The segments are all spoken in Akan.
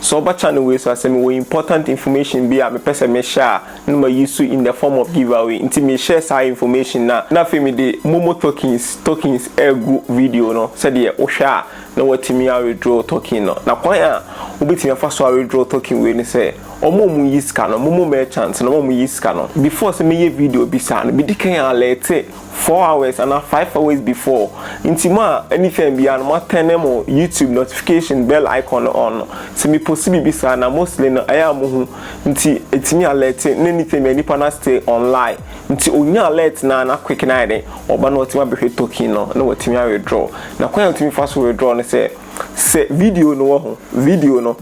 so ba channel we so asem we important information be a me pese me share no ma use in the form of giveaway nti me share sa information na fe me de MoMo tokens egu video no said ye o hwa na watimi a withdraw token no na kwan a obetimi afa so a withdraw token we ni say omo use ka no MoMo merchant na omo use ka no before say me video bi sa no bi dikan alert 4 hours and 5 hours before intima anything be an ma turn mo YouTube notification bell icon on so me possible be sa na mostly no aya mo hu nti etimi alert anything me nipa na stay online nti onya alert na quick na ide oba na otima be token no na watimi withdraw na kwan otimi fast withdraw no say video no ho video no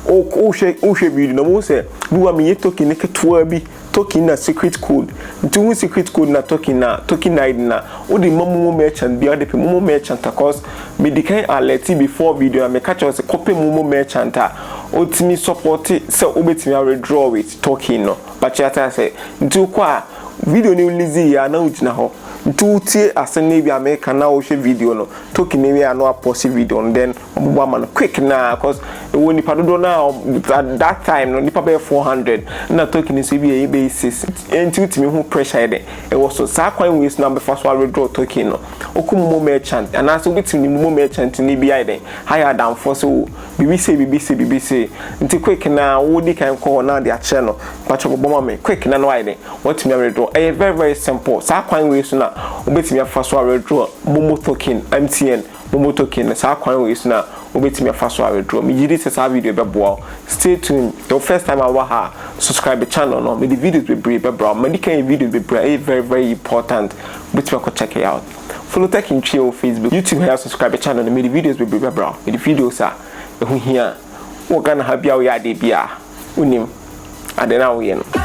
o she video no mo say buwa me token ke toa bi token na secret code nti secret code na token ID na o di MoMo merchant bi o de pe MoMo merchant cause me di kan alert before video na me catch us copy MoMo merchant o timi support se o betimi withdraw with token no but chata say nti kwa video ni release ya na utina ho ntutie asene bi America na o she video no token ni ya no apost video and then obo man quick na cause when nipa do na at that time no nipa be 400 na token ni so bi e be 6 enti utimi hu pressure de e was so sa kwan we na be first withdraw token no okum MoMo merchant and as obetimi MoMo merchant ni bi ide higher than for so BBC nti quick na wo di kan call na de a channel pacho bobo me quick na no ide what me withdraw e very simple sa kwan we so na obetimi afa so withdraw MoMo token MTN Mobile token sa kwan we so na obetimi afa so withdraw me yidi se sa video be boa stay tuned the first time I wa ha subscribe the channel no me the videos be brave be bra me the kind videos be brave very important obetimi ko check it out follow techintwi on Facebook YouTube here subscribe the channel me the videos be brave bra me the videos are ehu hia wo kana ha bia wo ya de bia unim adena wo ye no